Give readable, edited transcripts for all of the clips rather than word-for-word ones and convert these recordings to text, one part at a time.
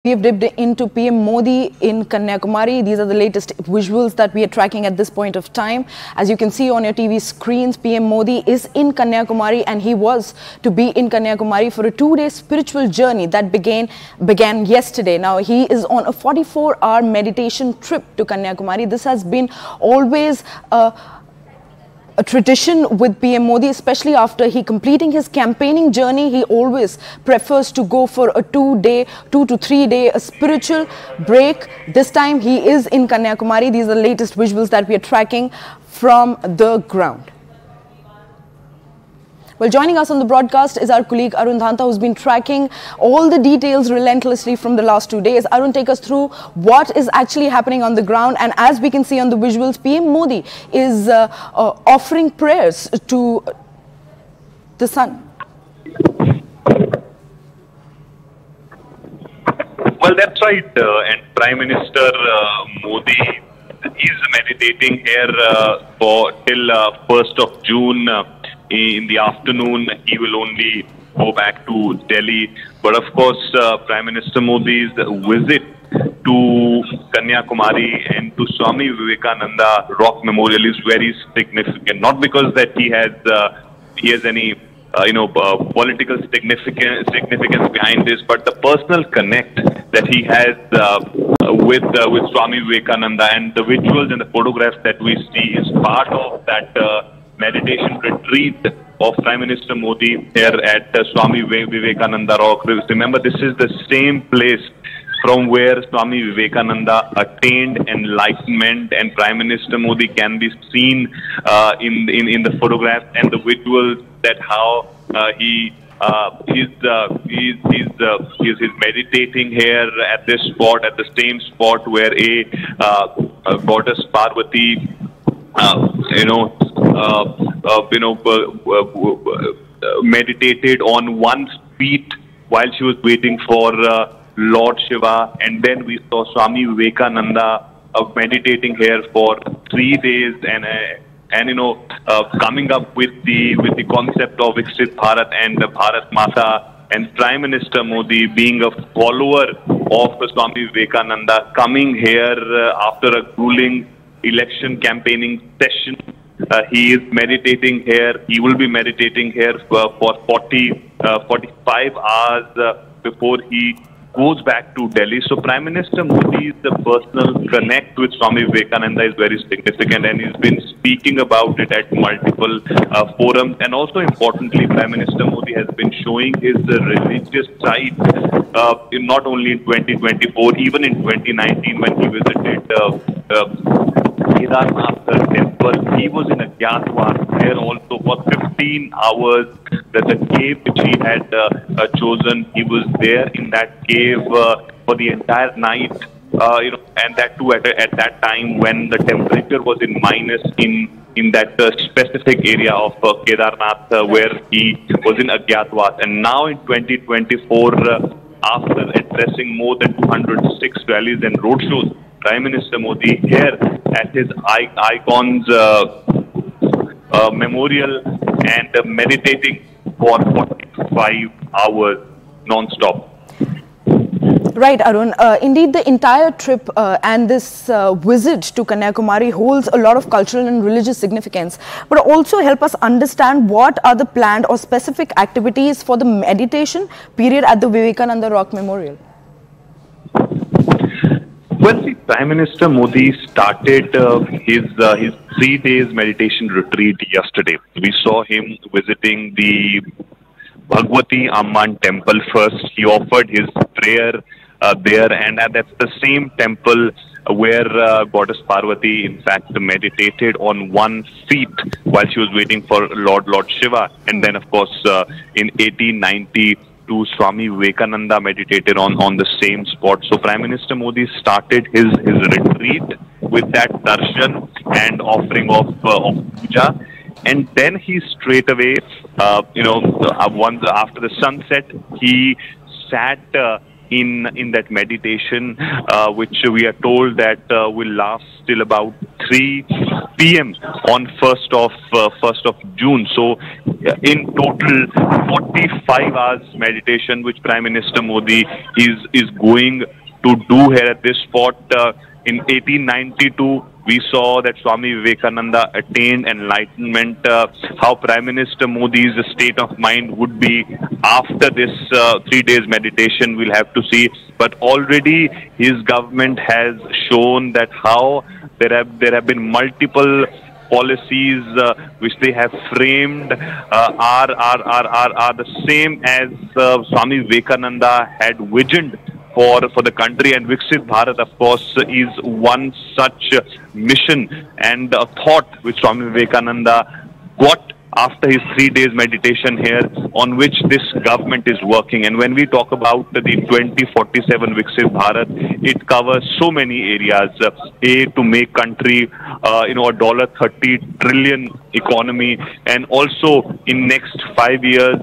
We have dipped into PM Modi in Kanyakumari. These are the latest visuals that we are tracking at this point of time. As you can see on your TV screens, PM Modi is in Kanyakumari, and he was to be in Kanyakumari for a 2-day spiritual journey that began yesterday. Now, he is on a 44-hour meditation trip to Kanyakumari. This has been always a tradition with PM Modi, especially after he completing his campaigning journey. He always prefers to go for a 2 to 3 day spiritual break. This time he is in Kanyakumari. These are the latest visuals that we are tracking from the ground. Well, joining us on the broadcast is our colleague Arun Dhanta, who's been tracking all the details relentlessly from the last 2 days. Arun, take us through what is actually happening on the ground. And as we can see on the visuals, PM Modi is offering prayers to the sun. Well, that's right. And Prime Minister Modi is meditating here for till 1st of June. In the afternoon, he will only go back to Delhi. But of course, Prime Minister Modi's visit to Kanyakumari and to Swami Vivekananda Rock Memorial is very significant. Not because that he has any political significance behind this, but the personal connect that he has with Swami Vivekananda, and the visuals and the photographs that we see is part of that meditation retreat of Prime Minister Modi here at Swami Vivekananda Rock. Remember, this is the same place from where Swami Vivekananda attained enlightenment, and Prime Minister Modi can be seen in the photographs and the visuals that how he is meditating here at this spot, at the same spot where a goddess Parvati meditated on one feet while she was waiting for Lord Shiva. And then we saw Swami Vivekananda meditating here for 3 days and coming up with the concept of Viksit Bharat and Bharat Mata. And Prime Minister Modi, being a follower of Swami Vivekananda, coming here after a grueling election campaigning session. He is meditating here. He will be meditating here for 45 hours before he goes back to Delhi. So Prime Minister Modi's personal connect with Swami Vivekananda is very significant, and he's been speaking about it at multiple forums. And also importantly, Prime Minister Modi has been showing his religious side not only in 2024, even in 2019 when he visited Kedarnath temple. He was in a Agyatwas there also for 15 hours. The cave which he had chosen, he was there in that cave for the entire night. And that too at that time when the temperature was in minus in that specific area of Kedarnath where he was in Agyatwas. And now in 2024, after addressing more than 206 rallies and roadshows, Prime Minister Modi here at his icons memorial and meditating for 45 hours non-stop. Right, Arun. Indeed, the entire trip and this visit to Kanyakumari holds a lot of cultural and religious significance, but also help us understand what are the planned or specific activities for the meditation period at the Vivekananda Rock Memorial. Well, see, Prime Minister Modi started his 3 days meditation retreat yesterday. We saw him visiting the Bhagwati Amman temple first. He offered his prayer there, and that's the same temple where Goddess Parvati, in fact, meditated on one feet while she was waiting for Lord Shiva. And then, of course, in 1892, Swami Vivekananda meditated on the same spot. So Prime Minister Modi started his retreat with that darshan and offering of puja, and then he straight away, once after the sunset, he sat in that meditation, which we are told that will last till about 3 p.m. on 1st of June. So in total 45 hours meditation, which Prime Minister Modi is going to do here at this spot. In 1892, we saw that Swami Vivekananda attained enlightenment. How Prime Minister Modi's state of mind would be after this 3 days meditation, we'll have to see. But already his government has shown that how there have been multiple policies which they have framed are the same as Swami Vivekananda had visioned for the country, and Viksit Bharat, of course, is one such mission and a thought which Swami Vivekananda got after his 3 days meditation here, on which this government is working. And when we talk about the 2047 Viksit Bharat, it covers so many areas. To make country, a $30 trillion economy, and also in next 5 years,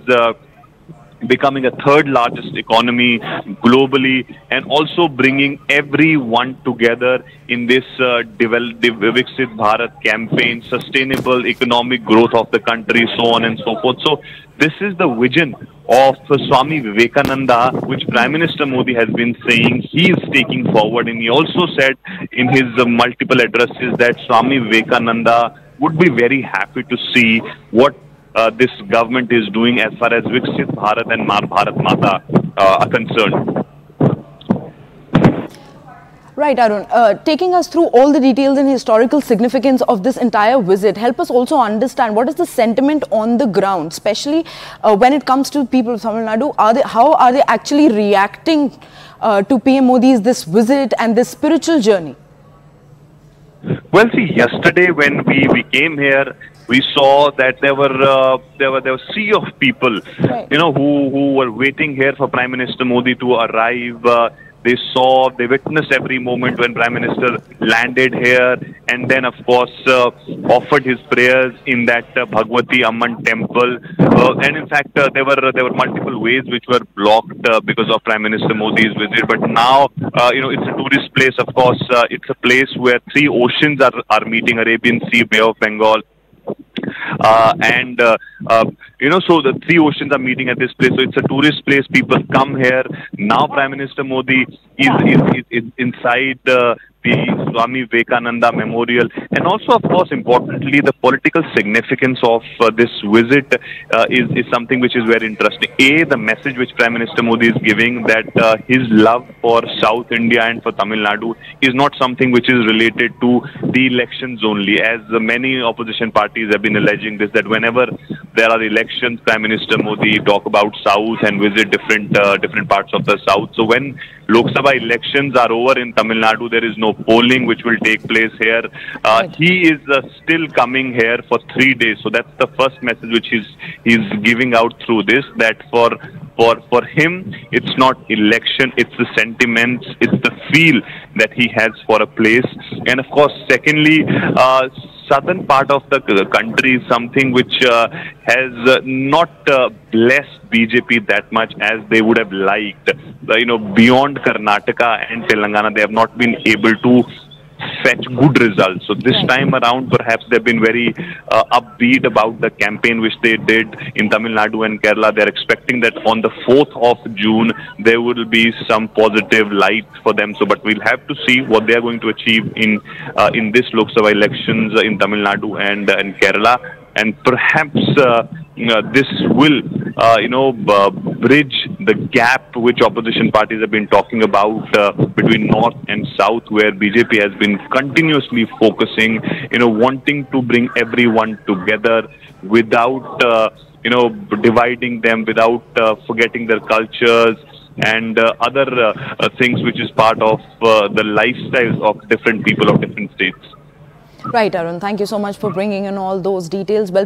becoming a third largest economy globally, and also bringing everyone together in this Viksit Bharat campaign, sustainable economic growth of the country, so on and so forth. So this is the vision of Swami Vivekananda, which Prime Minister Modi has been saying he is taking forward. And he also said in his multiple addresses that Swami Vivekananda would be very happy to see what this government is doing as far as Viksit Bharat and Bharat Mata are concerned. Right, Arun. Taking us through all the details and historical significance of this entire visit, help us also understand what is the sentiment on the ground, especially when it comes to people of Tamil Nadu. How are they actually reacting to PM Modi's this visit and this spiritual journey? Well, see, yesterday when we came here, we saw that there were a sea of people, right, who were waiting here for Prime Minister Modi to arrive. They witnessed every moment when Prime Minister landed here, and then of course offered his prayers in that Bhagwati Amman temple. And in fact, there were multiple ways which were blocked because of Prime Minister Modi's visit. But now, it's a tourist place. Of course, it's a place where 3 oceans are meeting: Arabian Sea, Bay of Bengal. So the 3 oceans are meeting at this place. So it's a tourist place. People come here. Now Prime Minister Modi is inside the Swami Vivekananda Memorial. And also, of course, importantly, the political significance of this visit is something which is very interesting. The message which Prime Minister Modi is giving, that his love for South India and for Tamil Nadu is not something which is related to the elections only, as many opposition parties have been alleging this, that whenever there are elections, Prime Minister Modi talk about South and visit different parts of the South. So when Lok Sabha elections are over in Tamil Nadu, there is no polling which will take place here. He is still coming here for 3 days. So that's the first message which he's giving out through this, that for him, it's not election, it's the sentiments, it's the feel that he has for a place. And of course, secondly, southern part of the country is something which has not blessed BJP that much as they would have liked. Beyond Karnataka and Telangana, they have not been able to fetch good results. So this time around, perhaps they've been very upbeat about the campaign which they did in Tamil Nadu and Kerala. They're expecting that on the 4th of June, there will be some positive light for them. So, but we'll have to see what they are going to achieve in this Lok Sabha elections in Tamil Nadu and Kerala. And perhaps this will, bridge the gap which opposition parties have been talking about between North and South, where BJP has been continuously focusing, wanting to bring everyone together without, dividing them, without forgetting their cultures and other things which is part of the lifestyles of different people of different states. Right, Arun. Thank you so much for bringing in all those details. Well,